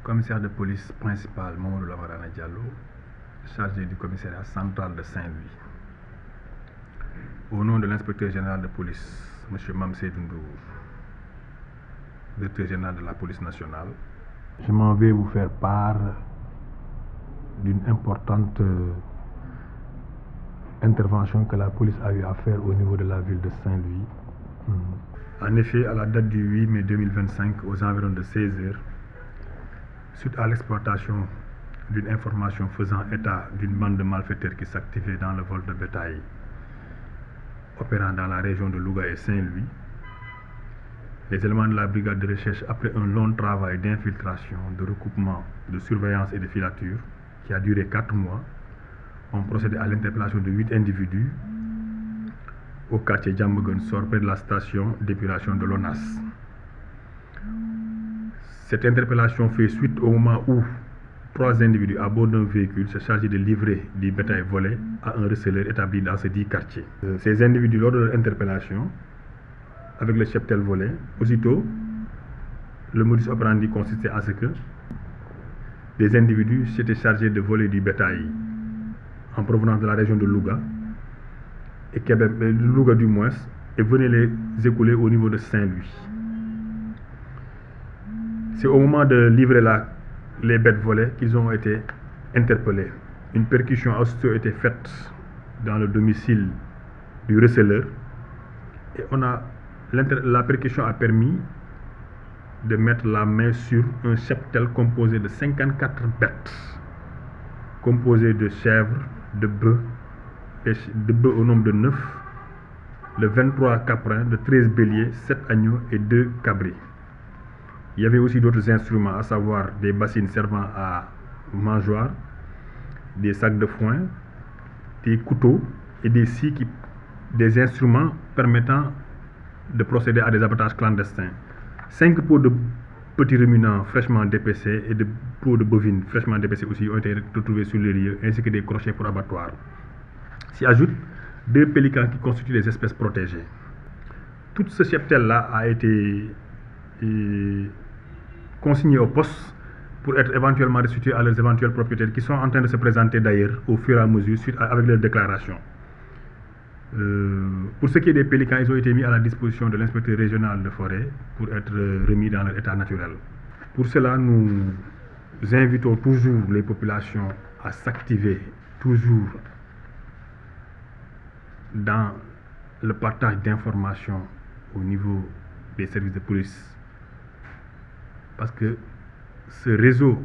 Commissaire de police principal Mamadou Lamarana Diallo, chargé du commissariat central de Saint-Louis. Au nom de l'inspecteur général de police, M. Mamseydou Ndour, directeur général de la police nationale, je m'en vais vous faire part d'une importante intervention que la police a eu à faire au niveau de la ville de Saint-Louis. En effet, à la date du 8 mai 2025, aux environs de 16 h, suite à l'exploitation d'une information faisant état d'une bande de malfaiteurs qui s'activait dans le vol de bétail opérant dans la région de Louga et Saint-Louis, les éléments de la brigade de recherche, après un long travail d'infiltration, de recoupement, de surveillance et de filature qui a duré 4 mois, ont procédé à l'interpellation de 8 individus au quartier Djambegun Sor, près de la station d'épuration de l'ONAS. Cette interpellation fait suite au moment où 3 individus à bord d'un véhicule se chargeaient de livrer du bétail volé à un receleur établi dans ce dit quartier. Ces individus, lors de leur interpellation, avec le cheptel volé, aussitôt, le modus operandi consistait à ce que des individus s'étaient chargés de voler du bétail en provenance de la région de Louga, et Louga du moins, et venaient les écouler au niveau de Saint-Louis. C'est au moment de livrer les bêtes volées qu'ils ont été interpellés. Une perquisition a aussitôt été faite dans le domicile du receleur, et la perquisition a permis de mettre la main sur un cheptel composé de 54 bêtes, composé de chèvres, de bœufs au nombre de 9, de 23 caprins, de 13 béliers, 7 agneaux et 2 cabrits. Il y avait aussi d'autres instruments, à savoir des bassines servant à mangeoire, des sacs de foin, des couteaux et des scies, des instruments permettant de procéder à des abattages clandestins. 5 pots de petits ruminants fraîchement dépecés et de pots de bovines fraîchement dépecés aussi ont été retrouvés sur les lieux, ainsi que des crochets pour abattoir. S'y ajoutent 2 pélicans qui constituent des espèces protégées. Tout ce cheptel-là a été consignés au poste pour être éventuellement restitués à leurs éventuels propriétaires, qui sont en train de se présenter d'ailleurs au fur et à mesure avec leurs déclarations. Pour ce qui est des pélicans, ils ont été mis à la disposition de l'inspecteur régional de forêt pour être remis dans leur état naturel. Pour cela, nous invitons toujours les populations à s'activer toujours dans le partage d'informations au niveau des services de police, parce que ce réseau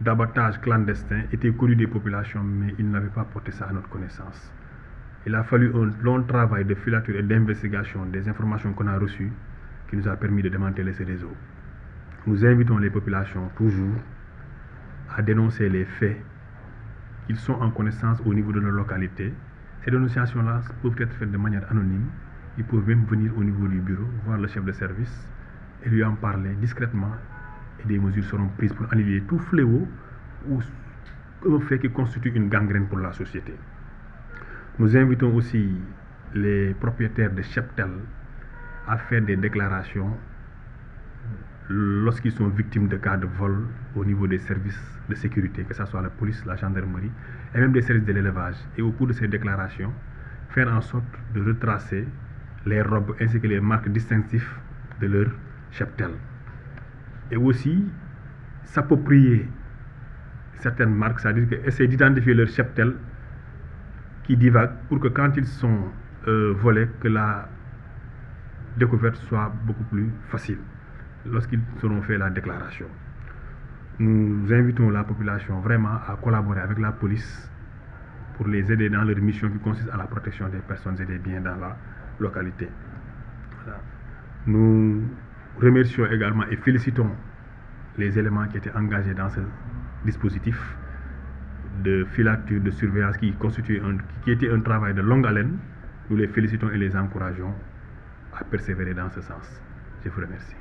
d'abattage clandestin était connu des populations, mais ils n'avaient pas porté ça à notre connaissance. Il a fallu un long travail de filature et d'investigation des informations qu'on a reçues qui nous a permis de démanteler ce réseau. Nous invitons les populations toujours à dénoncer les faits qu'ils sont en connaissance au niveau de leur localité. Ces dénonciations-là peuvent être faites de manière anonyme. Ils peuvent même venir au niveau du bureau, voir le chef de service et lui en parler discrètement, et des mesures seront prises pour annuler tout fléau ou un fait qui constitue une gangrène pour la société. Nous invitons aussi les propriétaires de cheptel à faire des déclarations lorsqu'ils sont victimes de cas de vol au niveau des services de sécurité, que ce soit la police, la gendarmerie et même des services de l'élevage. Et au cours de ces déclarations, faire en sorte de retracer les robes ainsi que les marques distinctives de leur cheptel. Et aussi s'approprier certaines marques, c'est-à-dire essayer d'identifier leur cheptel qui divague, pour que quand ils sont volés, que la découverte soit beaucoup plus facile lorsqu'ils seront fait la déclaration. Nous invitons la population vraiment à collaborer avec la police pour les aider dans leur mission qui consiste à la protection des personnes et des biens dans la localité. Voilà. Nous remercions également et félicitons les éléments qui étaient engagés dans ce dispositif de filature, de surveillance qui était un travail de longue haleine. Nous les félicitons et les encourageons à persévérer dans ce sens. Je vous remercie.